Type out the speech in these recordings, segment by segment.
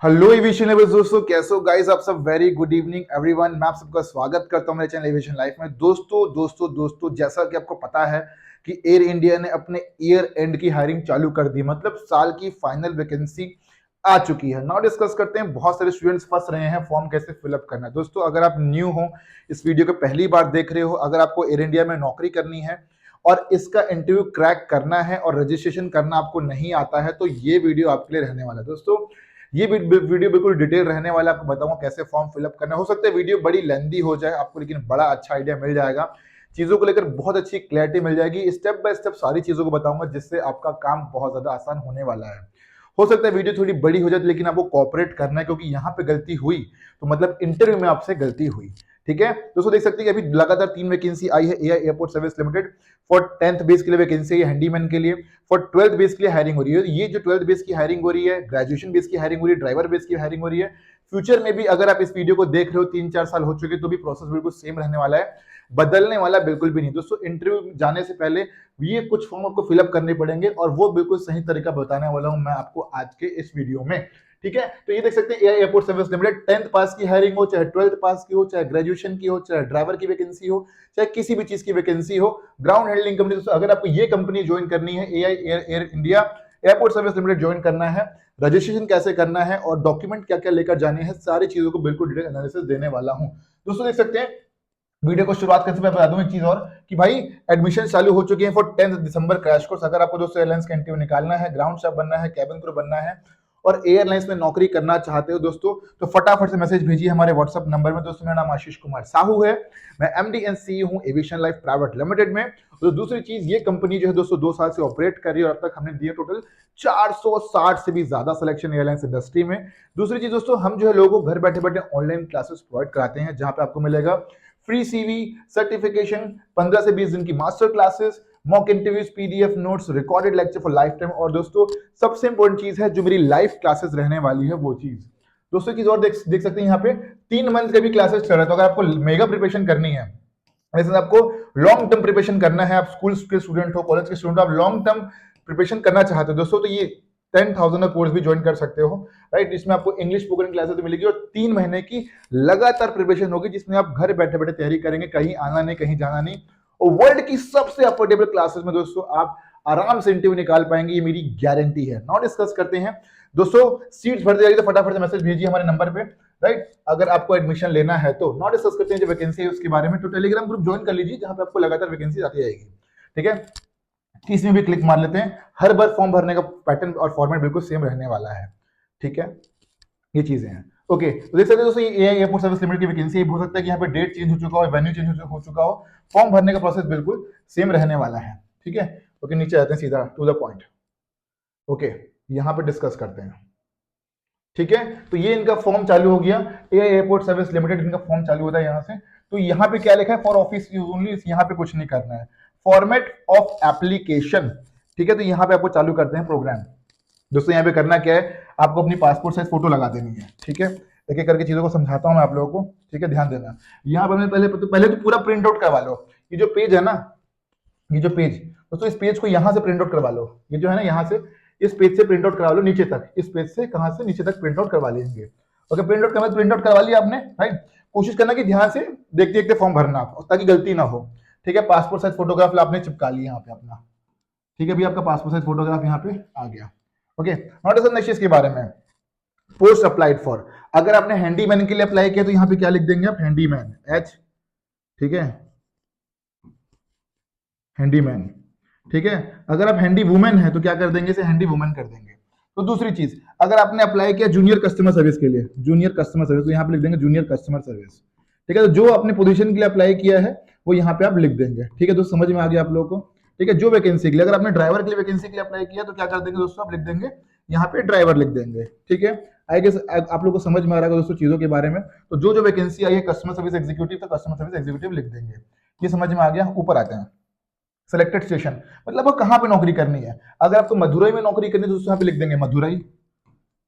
Hello aviation lovers दोस्तों, कैसे हो गाइस आप सब। Very good evening everyone. मैं आप सबका स्वागत करता हूं मेरे चैनल एविएशन लाइफ में। दोस्तों जैसा कि आपको पता है कि एयर इंडिया ने अपने ईयर एंड की हायरिंग चालू कर दी, मतलब साल की फाइनल वैकेंसी आ चुकी है। नाउ डिस्कस करते हैं, बहुत सारे स्टूडेंट्स फंस रहे हैं फॉर्म कैसे फिलअप करना है। दोस्तों अगर आप न्यू हो, इस वीडियो को पहली बार देख रहे हो, अगर आपको एयर इंडिया में नौकरी करनी है और इसका इंटरव्यू क्रैक करना है और रजिस्ट्रेशन करना आपको नहीं आता है, तो ये वीडियो आपके लिए रहने वाला है। दोस्तों ये वीडियो बिल्कुल डिटेल रहने वाला है, आपको बताऊंगा कैसे फॉर्म फिलअप करना है। हो सकता है वीडियो बड़ी लेंदी हो जाए आपको, लेकिन बड़ा अच्छा आइडिया मिल जाएगा। चीजों को लेकर बहुत अच्छी क्लैरिटी मिल जाएगी। स्टेप बाय स्टेप सारी चीजों को बताऊंगा, जिससे आपका काम बहुत ज्यादा आसान होने वाला है। हो सकता है वीडियो थोड़ी बड़ी हो जाए, लेकिन आपको कोऑपरेट करना है, क्योंकि यहाँ पे गलती हुई तो मतलब इंटरव्यू में आपसे गलती हुई। ठीक है दोस्तों, देख सकते हैं कि अभी लगातार 3 वैकेंसी आई है। AI airport service limited for 10th base के लिए वैकेंसी है, हैंडीमैन के लिए। फॉर 12th बेस के लिए हायरिंग हो रही है। ये जो 12th बेस की हायरिंग हो रही है, ग्रेजुएशन बेस की हायरिंग हो रही है, ड्राइवर बेस की हायरिंग हो रही है। फ्यूचर में भी अगर आप इस वीडियो को देख रहे हो 3-4 साल हो चुके, तो भी प्रोसेस बिल्कुल सेम रहने वाला है, बदलने वाला बिल्कुल भी नहीं। दोस्तों इंटरव्यू जाने से पहले ये कुछ फॉर्म आपको फिलअप करने पड़ेंगे, और वो बिल्कुल सही तरीका बताने वाला हूं मैं आपको आज के इस वीडियो में। ठीक है, तो ये देख सकते हैं AI airport service limited 10th पास की हायरिंग हो, चाहे 12th पास की हो, चाहे ग्रेजुएशन की हो, चाहे ड्राइवर की वैकेंसी हो, चाहे किसी भी चीज की वैकेंसी हो, ग्राउंड हैंडलिंग कंपनी। दोस्तों अगर आपको ये कंपनी ज्वाइन करनी है, AI air India airport service limited join करना है, रजिस्ट्रेशन कैसे करना है और डॉक्यूमेंट क्या क्या लेकर जाने हैं, सारी चीजों को बिल्कुल डिटेल एनालिसिस देने वाला हूं। दोस्तों देख सकते हैं, वीडियो को शुरुआत करने से मैं बता दूं एक चीज और, कि भाई एडमिशन चालू हो चुके हैं for 10th December crash course. अगर आपको दोस्तों एयरलाइंस का इंटरव्यू निकालना है, ग्राउंड स्टाफ बनना है, कैबिन क्रू बनना है और एयरलाइंस में नौकरी करना चाहते हो दोस्तों, तो फटाफट से मैसेज भेजिए हमारे व्हाट्सएप नंबर में। दोस्तों मेरा नाम आशीष कुमार साहू है, मैं एमडी एंड सीईओ हूं एविएशन लाइफ प्राइवेट लिमिटेड में। तो दूसरी चीज, ये कंपनी जो है दोस्तों 2 साल से ऑपरेट कर रही है और अब तक हमने दिए टोटल 460 से भी ज्यादा सिलेक्शन एयरलाइंस इंडस्ट्री में। दूसरी चीज दोस्तों, हम जो है लोगों को घर बैठे बैठे ऑनलाइन क्लासेस प्रोवाइड कराते हैं, जहां पे आपको मिलेगा फ्री सीवी, सर्टिफिकेशन, 15 से 20 दिन की master classes, mock interviews, PDF notes, recorded lecture for life time, और दोस्तों सबसे इंपॉर्टेंट चीज है जो मेरी लाइव क्लासेस रहने वाली है वो चीज। दोस्तों चीज और देख सकते हैं यहाँ पे 3 मंथ के भी क्लासेस चल रहे हैं। तो अगर आपको मेगा प्रिपरेशन करनी है, वैसे आपको लॉन्ग टर्म प्रिपरेशन करना है, आप स्कूल के स्टूडेंट हो, कॉलेज के स्टूडेंट हो, आप लॉन्ग टर्म प्रिपरेशन करना चाहते हो दोस्तों, तो ये 10,000 का कोर्स भी ज्वाइन कर सकते हो। राइट, इसमें आपको इंग्लिश स्पोकन क्लासेस तो मिलेगी और 3 महीने की लगातार प्रिपरेशन होगी, जिसमें आप घर बैठे बैठे तैयारी करेंगे, कहीं आना नहीं, कहीं जाना नहीं, और वर्ल्ड की सबसे अफोर्डेबल क्लासेस में दोस्तों आप आराम से इंटरव्यू निकाल पाएंगे, ये मेरी गारंटी है। नाउ डिस्कस करते हैं दोस्तों, सीट्स भर जाएगी तो फटाफट से मैसेज भेजिए हमारे नंबर पे। राइट, अगर आपको एडमिशन लेना है तो। नाउ डिस्कस करते हैं जो वैकेंसी है उसके बारे में। तो टेलीग्राम ग्रुप ज्वाइन कर लीजिए, जहां पे आपको लगातार वैकेंसी आती रहेगी। ठीक है, इसमें भी क्लिक मार लेते हैं। हर बार फॉर्म भरने का पैटर्न और फॉर्मेट बिल्कुल सेम रहने वाला है। ठीक है, ये चीजें हैं। ओके, तो देख सकते हैं दोस्तों, ये एयरपोर्ट सर्विस लिमिटेड की वैकेंसी हो सकता है कि यहाँ पे डेट चेंज हो चुका हो, वेन्यू चेंज हो चुका हो, फॉर्म भरने का प्रोसेस बिल्कुल सेम रहने वाला है। ठीक है, ओके, नीचे आते हैं सीधा टू द पॉइंट। ओके, यहाँ पे डिस्कस करते हैं। ठीक है, तो ये इनका फॉर्म चालू हो गया, एआई एयरपोर्ट सर्विस लिमिटेड, इनका फॉर्म चालू होता है यहाँ से। तो यहाँ पे क्या लिखा है, फॉर ऑफिस यूज ओनली, यहाँ पे कुछ नहीं करना है, फॉर्मेट ऑफ एप्लीकेशन। ठीक है, तो यहाँ पे आपको चालू करते हैं प्रोग्राम। दोस्तों यहाँ पे करना क्या है, आपको अपनी पासपोर्ट साइज फोटो लगा देनी है। ठीक है, एक एक करके चीजों को समझाता हूँ मैं आप लोगों को। ठीक है, ध्यान देना। यहाँ पर मैं पहले तो पूरा प्रिंट आउट करवा लो। ये जो पेज है ना, ये जो पेज दोस्तों, इस पेज को यहाँ से प्रिंट आउट करवा लो। ये जो है ना, यहाँ से इस पेज से प्रिंट आउट करवा लो नीचे तक। इस पेज से कहाँ से, नीचे तक प्रिंट आउट करवा लेंगे। ओके, प्रिंट आउट करवा लिया आपने। राइट, कोशिश करना कि ध्यान से देखते देखते फॉर्म भरना, ताकि गलती ना हो। ठीक है, पासपोर्ट साइज फोटोग्राफ आपने चिपका लिया यहाँ पे अपना। ठीक है, अभी आपका पासपोर्ट साइज फोटोग्राफ यहाँ पे आ गया। ओके, नोट द नेक्स्ट के बारे में, पोस्ट अप्लाइड फॉर। अगर आपने हैंडीमैन के लिए अप्लाई किया तो यहाँ पे क्या लिख देंगे आप, हैंडीमैन, एच। ठीक है, हैंडीमैन। ठीक है, अगर आप हैंडी वुमेन है तो क्या कर देंगे, इसे हैंडी वुमेन कर देंगे। तो दूसरी चीज, अगर आपने अप्लाई किया जूनियर कस्टमर सर्विस के लिए, जूनियर कस्टमर सर्विस, तो यहाँ पे लिख देंगे जूनियर कस्टमर सर्विस। ठीक है, तो जो अपने पोजीशन के लिए अप्लाई किया है वो यहाँ पे आप लिख देंगे। ठीक है, तो समझ में आ गया आप लोगों को। ठीक है, जो वैकेंसी के लिए, अगर आपने ड्राइवर के लिए वैकेंसी के लिए अप्लाई किया तो क्या कर देंगे दोस्तों, आप लिख देंगे यहाँ पे ड्राइवर लिख देंगे। ठीक है, आई गेस आप लोग को समझ में आ रहा है दोस्तों चीजों के बारे में। तो जो वैकेंसी आई है कस्टमर सर्विस एग्जीक्यूटिव, तो कस्टमर सर्विस एग्जीक्यूटिव लिख देंगे। ये समझ में आ गया। ऊपर आते हैं, सिलेक्टेड स्टेशन, मतलब वो कहाँ पे नौकरी करनी है। अगर आपको मदुरई में नौकरी करनी है तो दोस्तों यहाँ पे लिख देंगे मदुरई।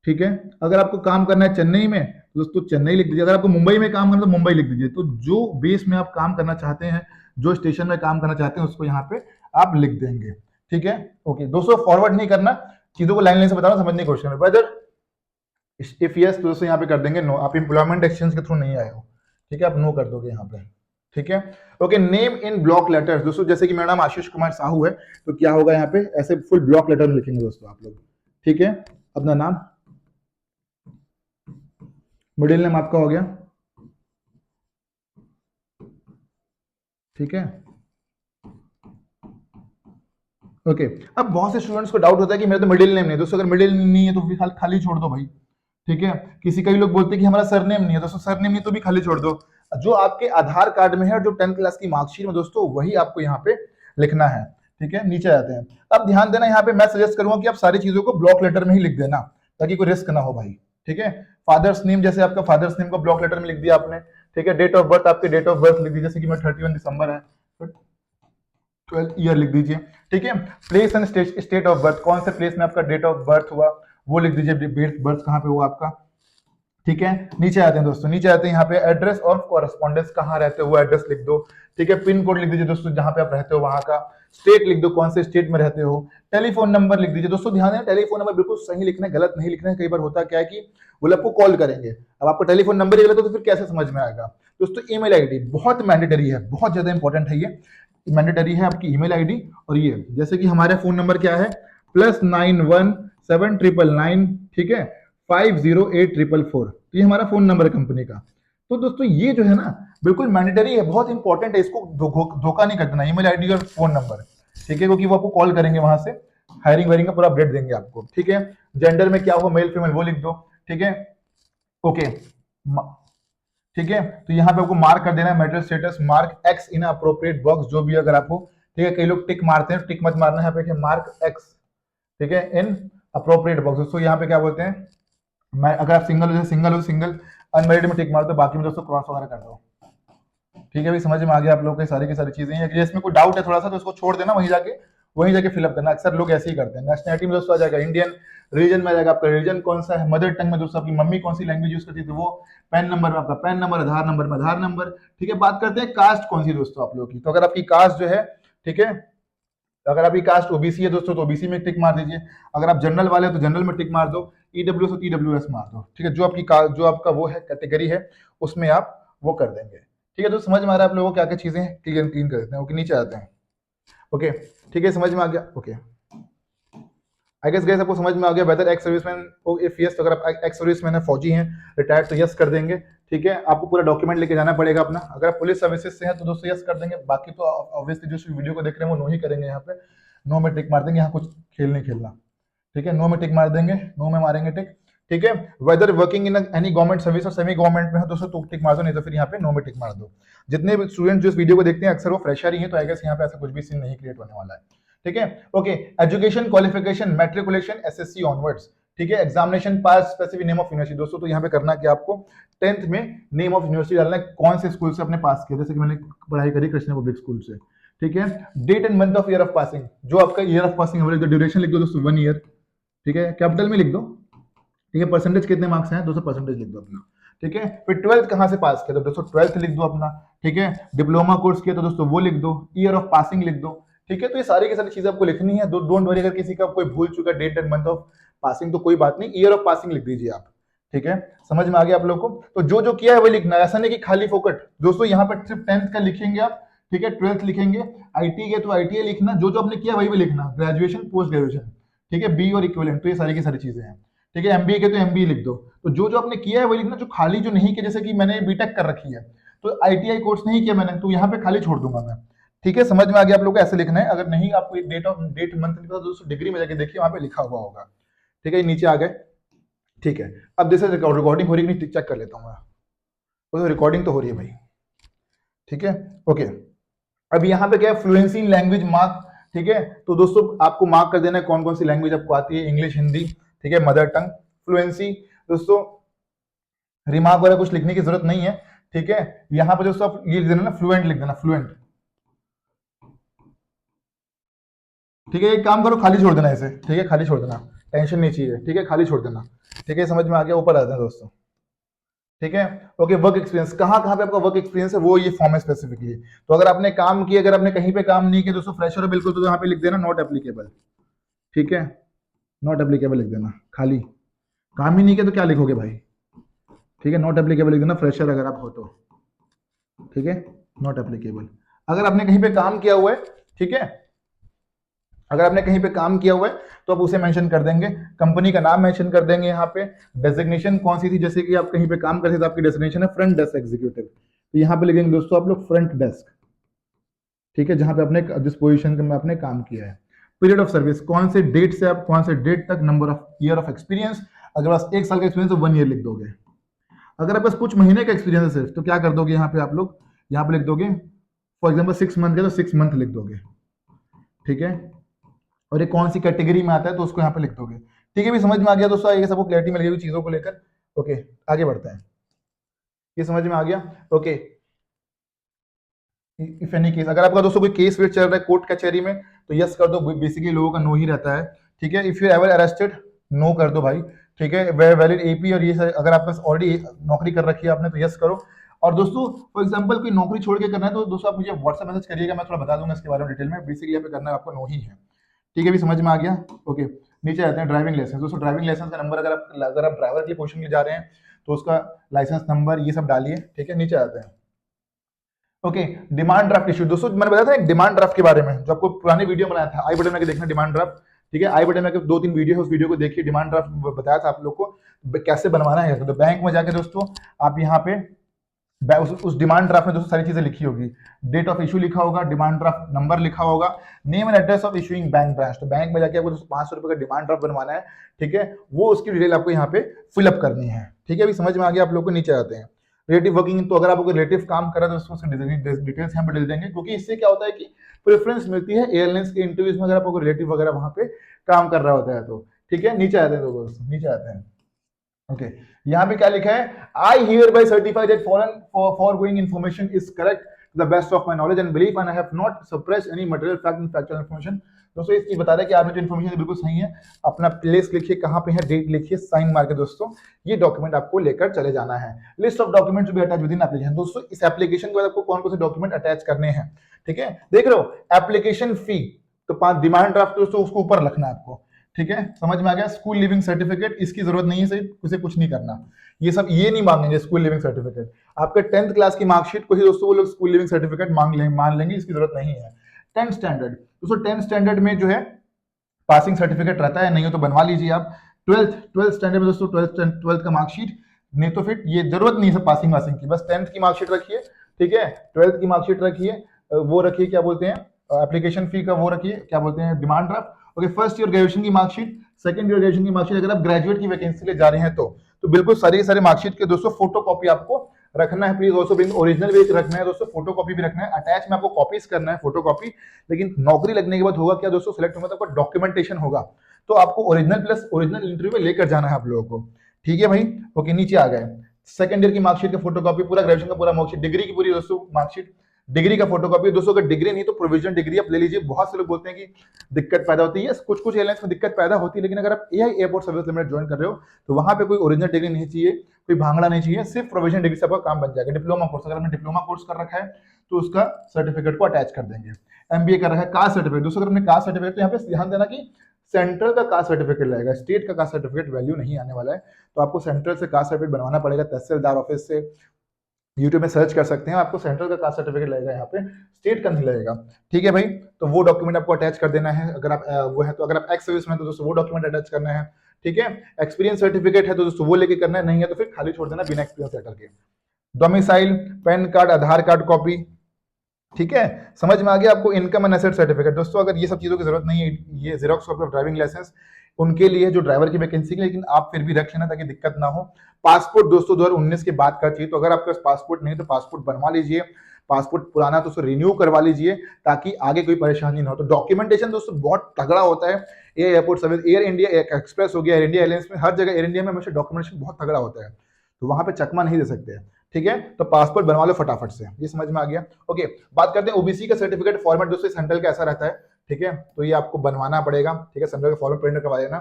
ठीक है, अगर आपको काम करना है चेन्नई में तो दोस्तों चेन्नई लिख दीजिए। अगर आपको मुंबई में काम करना है तो मुंबई लिख दीजिए। तो जो बेस में आप काम करना चाहते हैं, जो स्टेशन में काम करना चाहते हैं, उसको यहाँ पे आप लिख देंगे। ठीक है, ओके दोस्तों, फॉरवर्ड नहीं करना, चीजों को लाइन लाइन से बताना, समझने की कोशिश करना। ब्रदर इफ यस तो दोस्तों यहाँ पे कर देंगे नो, आप एम्प्लॉयमेंट एक्सचेंज के थ्रू नहीं आए हो, ठीक है, आप नो कर दोगे यहाँ पे, ठीक है। Okay, name in block letters दोस्तों, जैसे कि मेरा नाम आशीष कुमार साहू है, तो क्या होगा यहाँ पे ऐसे फुल ब्लॉक लेटर में लिखेंगे दोस्तों आप लोग, ठीक है। अपना नाम, मिडिल नेम आपका हो गया, ठीक है। ओके, अब बहुत से स्टूडेंट्स को डाउट होता है कि मेरा तो मिडिल नेम नहीं है दोस्तों, अगर मिडिल नेम नहीं है तो फिर खाली छोड़ दो भाई, ठीक है। किसी कई लोग बोलते हैं कि हमारा सरनेम नहीं है दोस्तों, सरनेम नहीं तो भी खाली छोड़ दो, जो आपके आधार कार्ड में है और जो 10th क्लास की मार्कशीट में दोस्तों वही आपको यहाँ पे लिखना है, ठीक है। नीचे आते हैं, अब ध्यान देना यहाँ पे मैं सजेस्ट करूंगा कि आप सारी चीजों को ब्लॉक लेटर में ही लिख देना ताकि कोई रिस्क ना हो भाई, ठीक है। फादर्स नेम, जैसे आपका फादर्स नेम को ब्लॉक लेटर में लिख दिया आपने, ठीक है। डेट ऑफ बर्थ, आपके डेट ऑफ बर्थ लिख दीजिए, जैसे कि मैं 31 दिसंबर है, 12th ईयर लिख दीजिए, ठीक है। Place and state of birth, कौन से प्लेस में आपका डेट ऑफ बर्थ हुआ वो लिख दीजिए, बर्थ कहाँ पे हुआ आपका, ठीक है। नीचे आते हैं दोस्तों, नीचे आते हैं यहाँ पे एड्रेस और कॉरेस्पॉन्डेंस, कहाँ रहते हो वो एड्रेस लिख दो, ठीक है। पिन कोड लिख दीजिए दोस्तों जहां पे आप रहते हो वहां का, स्टेट लिख दो कौन से स्टेट में रहते हो, टेलीफोन नंबर लिख दीजिए दोस्तों, ध्यान दें टेलीफोन नंबर बिल्कुल सही लिखना है, गलत नहीं लिखना है। कई बार होता क्या है कि वो लोग आपको कॉल करेंगे, अब आपको टेलीफोन नंबर ही गलत हो तो फिर कैसे समझ में आएगा दोस्तों। ईमेल आईडी बहुत मैंडेटरी है, बहुत ज्यादा इंपॉर्टेंट है, ये मैंडेटरी है आपकी ईमेल आईडी। और ये जैसे कि हमारा फोन नंबर क्या है, +917999, ठीक है, 508444, तो ये हमारा फोन नंबर है कंपनी का। तो दोस्तों ये जो है ना बिल्कुल मैंडेटरी है, बहुत इंपॉर्टेंट है, इसको धोखा नहीं कर देना, ईमेल आईडी और फोन नंबर, ठीक है, क्योंकि वो आपको कॉल करेंगे वहां से, हायरिंग वायरिंग का पूरा अपडेट देंगे आपको, ठीक है। जेंडर में क्या हो, मेल फीमेल वो लिख दो, ठीक है। ओके, ठीक है, तो यहाँ पे आपको मार्क कर देना है marital status, mark x in appropriate box, जो भी अगर आपको, ठीक है। कई लोग टिक मारते हैं, टिक मत मारना है यहाँ पे, मार्क एक्स, ठीक है, इन अप्रोप्रिएट बॉक्स। दोस्तों यहाँ पे क्या बोलते हैं, मैं अगर आप सिंगल हो सिंगल, अनमेरिड में टिक मार दो, बाकी में दोस्तों क्रॉस वगैरह कर दो, ठीक है भाई। समझ में आ गया आप लोग को सारी की सारी चीजें, अगर इसमें कोई डाउट है थोड़ा सा तो उसको छोड़ देना, वहीं जाके फिलअप करना, अक्सर लोग ऐसे ही करते हैं। नेशनलिटी में दोस्तों आ जाएगा इंडियन, रिलीजन में आ जाएगा आपका रिलीजन कौन सा है, मदर टंग में दोस्तों आपकी मम्मी कौन सी लैंग्वेज यूज करती थी वो, पैन नंबर में आपका पैन नंबर, आधार नंबर में आधार नंबर, ठीक है। बात करते हैं कास्ट कौन सी दोस्तों आप लोग की, तो अगर आपकी कास्ट जो है, ठीक है, अगर आपकी कास्ट ओबीसी है दोस्तों तो ओबीसी में टिक मार दीजिए, अगर आप जनरल वाले हो तो जनरल में टिक मार दो, ईडब्ल्यूएस तो ईडब्ल्यूएस मार दो, ठीक है। जो आपका वो है कैटेगरी है उसमें आप वो कर देंगे, ठीक है। तो समझ में आ रहा है आप लोगों को क्या क्या चीजें क्लियर क्लीन कर देते हैं। ओके, नीचे आते हैं, ओके, ठीक है, समझ में आ गया। ओके, आई गेस गाइस आपको समझ में आ गया, whether ex serviceman, if yes तो अगर आप एक्स सर्विसमैन है, फौजी हैं, रिटायर्ड तो यस कर देंगे, ठीक है। आपको पूरा डॉक्यूमेंट लेके जाना पड़ेगा अपना, अगर आप पुलिस सर्विसेज से हैं तो दोस्तों यस कर देंगे, बाकी तो ऑब्वियसली जो वीडियो को देख रहे हैं वो नो ही करेंगे, यहाँ पे नो में टिक मार देंगे, यहाँ कुछ खेल नहीं खेलना, ठीक है। नो में टिक मार देंगे, नो में मारेंगे टिक, ठीक है। Whether working in any government service और सेमी गवर्नमेंट में हो दोस्तों तो टिक मार दो, नहीं तो फिर यहाँ पे नो में टिक मार दो। जितने भी स्टूडेंट जो इस वीडियो को देखते हैं अक्सर वो फ्रेशर ही हैं, तो आई गेस यहाँ पे ऐसा कुछ भी सीन नहीं क्रिएट होने वाला है, ठीक है। Okay, education qualification matriculation SSC onwards, ठीक है। Examination pass specific name of university दोस्तों, तो यहाँ पे करना कि आपको 10th में नेम ऑफ यूनिवर्सिटी डालना है, कौन से स्कूल से आपने पास किया, जैसे कि मैंने पढ़ाई करी कृष्ण पब्लिक स्कूल से, ठीक है। Date and month of year of passing, जो आपका ईयर ऑफ पासिंग है, ड्यूरेशन लिख दो दोस्तों 1 ईयर, ठीक है, कैपिटल में लिख दो, ठीक है। परसेंटेज कितने मार्क्स हैं दोस्तों, परसेंटेज लिख दो अपना, ठीक है। फिर 12th कहाँ से पास किया तो दोस्तों 12th लिख दो अपना, ठीक है। डिप्लोमा कोर्स किया तो दोस्तों वो लिख दो, ईयर ऑफ पासिंग लिख दो, ठीक है। तो ये सारी की सारी चीजें आपको लिखनी है, डोंट वरी अगर किसी का कोई भूल चुका date and month of passing तो कोई बात नहीं, ईयर ऑफ पासिंग लिख दीजिए आप, ठीक है। समझ में आ गया आप लोग को, तो जो जो किया है वही लिखना है, ऐसा नहीं कि खाली फोकट दोस्तों, यहाँ पर सिर्फ 10th का लिखेंगे आप, ठीक है। 12th लिखेंगे, आईटी के तो आईटीआई लिखना, जो जो आपने किया वही भी लिखना, ग्रेजुएशन पोस्ट ग्रेजुएशन, ठीक है, बी और इक्विवेलेंट, तो ये सारी की सारी चीजें हैं, ठीक है। एमबीए के तो एमबीए लिख दो, तो जो जो आपने किया है वही लिखना, जो खाली जो नहीं किया, जैसे कि मैंने बीटेक कर रखी है तो आईटीआई कोर्स नहीं किया मैंने, तो यहाँ पे खाली छोड़ दूंगा मैं, ठीक है। समझ में आ गया आप लोग को, ऐसे लिखना है। अगर नहीं आपको डेट मंथ नहीं पता दोस्तों डिग्री में जाके देखिए, वहां पे लिखा हुआ होगा, ठीक है। नीचे आ गए, ठीक है। अब जैसे रिकॉर्डिंग हो रही है चेक कर लेता हूँ मैं, तो रिकॉर्डिंग तो हो रही है भाई, ठीक है। ओके, अब यहाँ पे क्या है, फ्लुएंसी इन लैंग्वेज मार्क, ठीक है। तो दोस्तों आपको मार्क कर देना है कौन कौन सी लैंग्वेज आपको आती है, इंग्लिश, हिंदी, ठीक है, मदर टंग। फ्लुएंसी दोस्तों रिमार्क वगैरह कुछ लिखने की जरूरत नहीं है, ठीक है। यहाँ पे दोस्तों आप ये लिख देना ना, फ्लुएंट लिख देना, फ्लुएंट, ठीक है। एक काम करो, खाली छोड़ देना इसे, ठीक है, खाली छोड़ देना, टेंशन नहीं चाहिए, ठीक है, खाली छोड़ देना, ठीक है। समझ में आ गया, ऊपर आते हैं दोस्तों, ठीक है। ओके, वर्क एक्सपीरियंस, कहाँ कहाँ पे आपका वर्क एक्सपीरियंस है वो ये फॉर्म है स्पेसिफिकली, तो अगर आपने काम किया, अगर आपने कहीं पे काम नहीं किया दोस्तों, फ्रेशर हो बिल्कुल, तो यहाँ पे लिख देना नॉट एप्लीकेबल, ठीक है, नॉट एप्लीकेबल लिख देना खाली, काम ही नहीं किया तो क्या लिखोगे भाई, ठीक है, नॉट एप्लीकेबल लिख देना फ्रेशर अगर आप हो तो, ठीक है, नॉट एप्लीकेबल। अगर आपने कहीं पे काम किया हुआ है, ठीक है, अगर आपने कहीं पे काम किया हुआ है तो आप उसे मेंशन कर देंगे, कंपनी का नाम मेंशन कर देंगे यहाँ पे, डेजिग्नेशन कौन सी थी, जैसे कि आप कहीं पे काम करते थे तो आपकी डेजिग्नेशन है फ्रंट डेस्क एग्जीक्यूटिव, तो यहाँ पे लिखेंगे दोस्तों आप लोग फ्रंट डेस्क, ठीक है, जहां पे आपने जिस पोजीशन में आपने काम किया है। पीरियड ऑफ सर्विस कौन से डेट से आप कौन से डेट तक, number of year of experience, अगर बस 1 साल का एक्सपीरियंस तो 1 ईयर लिख दोगे, अगर आप बस कुछ महीने का एक्सपीरियंस है सिर्फ तो क्या कर दोगे यहाँ पे आप लोग, यहाँ पे लिख दोगे फॉर एग्जाम्पल 6 मंथ का तो 6 मंथ लिख दोगे, ठीक है, और ये कौन सी कैटेगरी में आता है तो उसको यहाँ पे लिख दोगे, ठीक है, भी समझ में आ गया दोस्तों, ये सबको क्लैरिटी मिल गई चीजों को लेकर, ओके आगे बढ़ते हैं, ये समझ में आ गया, ओके। इफ एनी केस, अगर आपका दोस्तों कोई केस वेट चल रहा है कोर्ट कचहरी में तो यस कर दो, बेसिकली लोगों का नो ही रहता है, ठीक है। If you ever arrested, no कर दो भाई, ठीक है, वैलिड एपी और ये अगर आपके पास ऑलरेडी नौकरी कर रखी है आपने तो यस करो। और दोस्तों फॉर एग्जांपल कोई नौकरी छोड़ के करना है तो दोस्तों आप मुझे व्हाट्सएप मैसेज करिएगा, मैं थोड़ा बता दूंगा इसके बारे में डिटेल में, बेसिकली यहाँ पे करना है आपको नो ही है, ठीक है, भी समझ में आ गया, ओके। नीचे आते हैं ड्राइविंग लाइसेंस, दोस्तों ड्राइविंग लाइसेंस का नंबर, अगर आप ड्राइवर के लिए पोजीशन के लिए जा रहे हैं तो उसका लाइसेंस नंबर ये सब डालिए, ठीक है, नीचे आते हैं, ओके। डिमांड ड्राफ्ट इशू, दोस्तों मैंने बताया था एक डिमांड ड्राफ्ट के बारे में, जो आपको पुरानी वीडियो बनाया था, आई बटन में देखना डिमांड ड्राफ्ट, ठीक है, आई बटन में 2-3 वीडियो है, उस वीडियो को देखिए, डिमांड ड्राफ्ट बताया था आप लोग को कैसे बनवाना है। तो बैंक में जाके दोस्तों आप यहाँ पे उस डिमांड ड्राफ्ट में दोस्तों सारी चीजें लिखी होगी, डेट ऑफ इशू लिखा होगा, डिमांड ड्राफ्ट नंबर लिखा होगा, name and address of issuing bank branch, तो बैंक में जाके आपको 500 रुपए का डिमांड ड्राफ्ट बनवाना है, ठीक है, वो उसकी डिटेल आपको यहाँ पे फिलअप करनी है, ठीक है, अभी समझ में आ गया आप लोग को। नीचे आते हैं रिलेटिव वर्किंग, तो अगर आपको रिलेटिव काम कर रहा है तो उसको डिटेल्स यहाँ पे डाल देंगे, क्योंकि इससे क्या होता है कि प्रेफरेंस मिलती है एयरलाइंस के इंटरव्यूज में, अगर आपको रिलेटिव वगैरह वहां पे काम कर रहा होता है तो, ठीक है। नीचे आते हैं दोस्तों, नीचे आते हैं, ओके, यहाँ पे क्या लिखा है, I hereby certify that foregoing information is correct to the best of my knowledge and belief and I have not suppressed any material fact and factual information. दोस्तों ये चीज बता रहा है कि आपने जो इन्फॉर्मेशन बिल्कुल सही है, अपना प्लेस लिखिए कहाँ पे है, डेट लिखिए, साइन मार के दोस्तों ये डॉक्यूमेंट आपको लेकर चले जाना है। List of document to be attach within application, दोस्तों इस एप्लीकेशन के बाद आपको कौन कौन से डॉक्यूमेंट अटैच करने हैं, ठीक है, देख रहे हो एप्लीकेशन फी, तो 5 डिमांड ड्राफ्ट दोस्तों उसको ऊपर रखना है आपको, ठीक है, समझ में आ गया। स्कूल लिविंग सर्टिफिकेट इसकी जरूरत नहीं है, उसे कुछ नहीं करना, ये सब ये नहीं मांगेंगे स्कूल लिविंग सर्टिफिकेट, आपके 10th क्लास की मार्कशीट को ही दोस्तों वो लोग स्कूल लिविंग सर्टिफिकेट मान लेंगे, इसकी जरूरत नहीं है। 10th स्टैंडर्ड, दोस्तों 10th स्टैंडर्ड में जो है पासिंग सर्टिफिकेट रहता है, नहीं हो तो बनवा लीजिए आप। 12th स्टैंडर्ड में दोस्तों 12th का मार्कशीट, नहीं तो फिर ये जरूरत नहीं है सब पासिंग वासिंग की, बस 10th की मार्कशीट रखिए, ठीक है, 12th की मार्कशीट रखिए, वो रखिए क्या बोलते हैं एप्लीकेशन फी का वो रखिए, क्या बोलते हैं demand draft, okay. First year graduation की मार्कशीट, सेकंड ईयर ग्रेजुएशन की मार्कशीट, अगर आप ग्रेजुएट की वैकेंसी ले जा रहे हैं तो बिल्कुल सारे मार्कशीट के दोस्तों फोटो कॉपी आपको रखना है, प्लीज ऑल्सो ब्रिंग ओरिजिनल भी रखना है दोस्तों, फोटो कॉपी भी रखना है, अटैच में आपको कॉपीज करना है फोटो कॉपी, लेकिन नौकरी लगने के बाद होगा क्या दोस्तों, सिलेक्ट होगा तो आपका डॉक्यूमेंटेशन होगा, तो आपको ओरिजिनल प्लस ओरिजिनल इंटरव्यू में लेकर जाना है आप लोगों को, ठीक है भाई, ओके। नीचे आ गए सेकंड ईयर की मार्कशीट का फोटो कॉपी, पूरा ग्रेजुएशन का पूरा मार्कशीट, डिग्री की पूरी दोस्तों मार्कशीट, डिग्री का फोटोकॉपी, दोस्तों अगर डिग्री नहीं तो प्रोविजनल डिग्री आप ले लीजिए। बहुत से लोग बोलते हैं कि दिक्कत पैदा होती है, कुछ एयरलाइंस में दिक्कत पैदा होती है, लेकिन अगर आप AI airport service limited join कर रहे हो तो वहां पे कोई ओरिजिनल डिग्री नहीं चाहिए, कोई भांगड़ा नहीं चाहिए, सिर्फ प्रोविजनल डिग्री से आपका काम बन जाएगा। डिप्लोमा कोर्स, अगर आपने डिप्लोमा कोर्स कर रखा है तो उसका सर्टिफिकेट को अटैच कर देंगे। एमबीए कर रखा है, कास्ट सर्टिफिकेट, दोस्तों अगर आपने कास्ट सर्टिफिकेट, तो यहाँ पे ध्यान देना कि सेंट्रल का कास्ट सर्टिफिकेट लगेगा, स्टेट का कास्ट सर्टिफिकेट वैल्यू नहीं आने वाला है, तो आपको सेंट्रल से कास्ट सर्टिफिकेट बनवाना पड़ेगा, तहसीलदार ऑफिस से, यूट्यूब में सर्च कर सकते हैं, आपको सेंट्रल का कास्ट सर्टिफिकेट लगेगा, यहाँ पे स्टेट का नहीं लगेगा, ठीक है भाई। तो वो डॉक्यूमेंट आपको अटैच कर देना है, अगर आप वो है तो, अगर आप एक्स सर्विस में तो दोस्तों वो डॉक्यूमेंट अटैच करना है, ठीक है। एक्सपीरियंस सर्टिफिकेट है तो दोस्तों वो लेके करना है, नहीं है तो फिर खाली छोड़ देना बिना एक्सपीरियंस लेटर के। डोमिसाइल, पैन कार्ड, आधार कार्ड कॉपी, ठीक है, समझ में आ गया आपको। इनकम एंड एसेट सर्टिफिकेट, दोस्तों अगर ये सब चीजों की जरूरत नहीं है, ये xerox copy of driving licence उनके लिए जो ड्राइवर की वैकेंसी की, लेकिन आप फिर भी रख लेना ताकि दिक्कत ना हो। पासपोर्ट दोस्तों 2019 के बाद का चाहिए, तो अगर आपके पास पासपोर्ट नहीं तो पासपोर्ट बनवा लीजिए, पासपोर्ट पुराना तो उसको रिन्यू करवा लीजिए ताकि आगे कोई परेशानी ना हो। तो डॉक्यूमेंटेशन दोस्तों बहुत तगड़ा होता है airport service, air India express हो गया, एयर इंडिया एयरलाइंस में, हर जगह एयर इंडिया में हमेशा डॉक्यूमेंटेशन बहुत तगड़ा होता है, तो वहां पे चकमा नहीं दे सकते, ठीक है। तो पासपोर्ट बनवा लो फटाफट से, ये समझ में आ गया, ओके। बात करते हैं ओबीसी का सर्टिफिकेट फॉर्मेट, दोस्तों सेंट्रल का ऐसा रहता है, ठीक है, तो ये आपको बनवाना पड़ेगा, ठीक है, सेंट्रल का फॉर्मेट प्रिंट करवा लेना।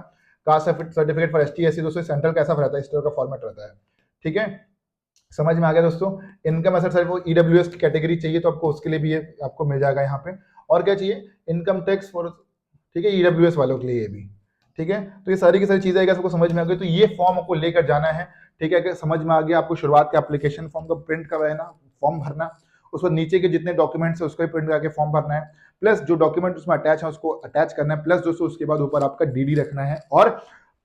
Caste certificate for ST SC, दोस्तों सेंट्रल का ऐसा रहता है, इस तरह का फॉर्मेट रहता है, ठीक है, समझ में आ गया दोस्तों। इनकम एसेट सर्टिफिकेट ईडब्ल्यूएस की कैटेगरी चाहिए तो आपको उसके लिए भी ये आपको मिल जाएगा यहाँ पे। और क्या चाहिए, इनकम टैक्स फॉर, ठीक है, ईडब्ल्यूएस वालों के लिए ये भी, ठीक है। तो ये सारी की सारी चीजें अगर आपको समझ में आ गई तो ये फॉर्म आपको लेकर जाना है, ठीक है। अगर समझ में आ गया आपको शुरुआत के एप्लीकेशन फॉर्म का प्रिंट करवाना, फॉर्म भरना, उस पर नीचे के जितने डॉक्यूमेंट्स है उसको प्रिंट करके फॉर्म भरना है, प्लस जो डॉक्यूमेंट उसमें अटैच है उसको अटैच करना है, प्लस दोस्तों उसके बाद ऊपर आपका डीडी रखना है और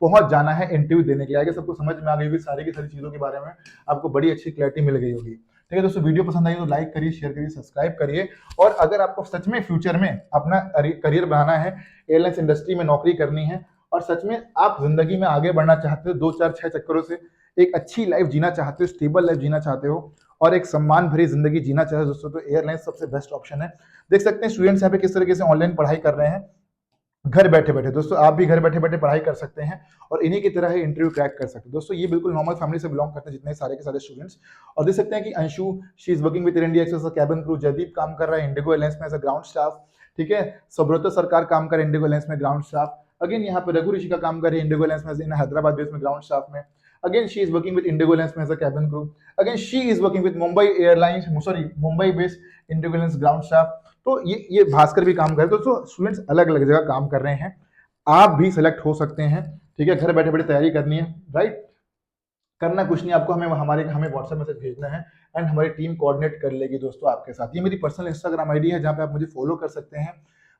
पहुंच जाना है इंटरव्यू देने के लिए। आगे सबको समझ में आ गई होगी सारी की सारी चीजों के बारे में, आपको बड़ी अच्छी क्लैरिटी मिल गई होगी। ठीक है दोस्तों, वीडियो पसंद आई तो लाइक करिए, शेयर करिए, सब्सक्राइब करिए। और अगर आपको सच में फ्यूचर में अपना करियर बनाना है, एयरलाइंस इंडस्ट्री में नौकरी करनी है और सच में आप जिंदगी में आगे बढ़ना चाहते हो, 2 4 6 चक्करों से एक अच्छी लाइफ जीना चाहते हो, स्टेबल लाइफ जीना चाहते हो और एक सम्मान भरी जिंदगी जीना चाहते हो दोस्तों, तो एयरलाइंस सबसे बेस्ट ऑप्शन है। देख सकते हैं स्टूडेंट्स यहाँ पे किस तरीके से ऑनलाइन पढ़ाई कर रहे हैं घर बैठे बैठे। दोस्तों आप भी घर बैठे बैठे पढ़ाई कर सकते हैं और इन्हीं की तरह ही इंटरव्यू क्रैक कर सकते हैं। दोस्तों ये बिल्कुल नॉर्मल फैमिली से बिलोंग करते हैं जितने सारे के सारे स्टूडेंट्स। और देख सकते हैं कि Anshu, she is working with Air India Express cabin crew. Jaideep काम कर रहा है इंडिगो एयरलाइंस में एज अ ग्राउंड स्टाफ, ठीक है। सुब्रत सरकार काम कर रहे हैं इंडिगो एयरलाइंस में ग्राउंड स्टाफ। अगेन यहाँ पे रघु ऋषि का काम कर रहे हैं इंडिगो एयरलाइंस में इन हैदराबाद बेस में ग्राउंड स्टाफ में। Again she is working with IndiGo airlines में as a cabin crew. Again she is working with Mumbai airlines, sorry Mumbai based IndiGo airlines ground staff. तो ये भास्कर भी काम कर रहे हैं। दोस्तों स्टूडेंट्स अलग अलग जगह काम कर रहे हैं, आप भी सिलेक्ट हो सकते हैं, ठीक है। घर बैठे बैठे तैयारी करनी है, राइट। करना कुछ नहीं, आपको हमें व्हाट्सएप मैसेज भेजना है एंड हमारी टीम कोऑर्डिनेट कर लेगी दोस्तों आपके साथ। ये मेरी पर्सनल इंस्टाग्राम आईडी है जहां पे आप मुझे फॉलो कर सकते हैं,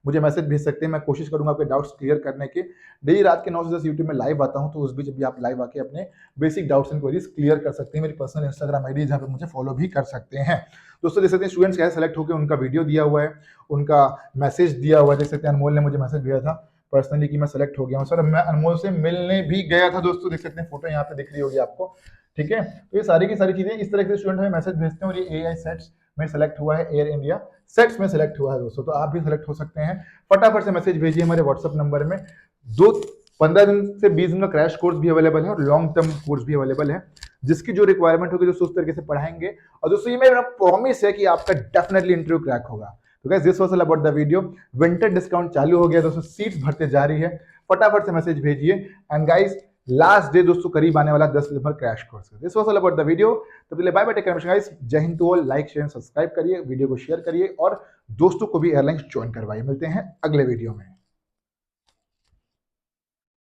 मुझे मैसेज भेज सकते हैं। मैं कोशिश करूंगा आपके डाउट्स क्लियर करने के। डेली रात के 9 से 10 यूट्यूब में लाइव आता हूं, तो उस बीच भी आप लाइव आके अपने basic doubts and queries clear कर सकते हैं। मेरी पर्सनल इंस्टाग्राम आईडी जहां पे मुझे फॉलो भी कर सकते हैं। दोस्तों देख सकते हैं स्टूडेंट्स कैसे सेलेक्ट होकर उनका वीडियो दिया हुआ है, उनका मैसेज दिया हुआ है। देख सकते हैं अनमोल ने मुझे मैसेज भेजा था पर्सनली कि मैं सेलेक्ट हो गया हूँ। सर मैं अनमोल से मिलने भी गया था दोस्तों, देख सकते हैं फोटो यहाँ पे दिख रही होगी आपको, ठीक है। तो ये सारी की सारी चीजें इस तरह से स्टूडेंट हमें मैसेज भेजते हैं। और ये एआई सेट्स में सेलेक्ट हुआ है, एयर इंडिया सेट्स में सेलेक्ट हुआ है दोस्तों, तो आप भी सेलेक्ट हो सकते हैं। फटाफट से मैसेज भेजिए हमारे व्हाट्सएप नंबर में। 15 दिन से 20 दिन का क्रैश कोर्स भी अवेलेबल है और लॉन्ग टर्म कोर्स भी अवेलेबल है, जिसकी जो रिक्वायरमेंट होगी दोस्तों उस तरीके से पढ़ाएंगे। और दोस्तों ये मेरा प्रॉमिस है कि आपका डेफिनेटली इंटरव्यू क्रैक होगा। तो guys this was all about the video. Winter discount चालू हो गया दोस्तों, सीट्स भरते जा रही है, फटाफट से मैसेज भेजिए। एंड गाइस लास्ट डे दोस्तों करीब आने वाला 10 दिसंबर crash course. This was all about the video. तो पहले bye bye, take care guys, जय हिंद to all. Like share subscribe करिए, वीडियो को शेयर करिए और दोस्तों को भी एयरलाइंस ज्वाइन करवाइए। मिलते हैं अगले वीडियो में।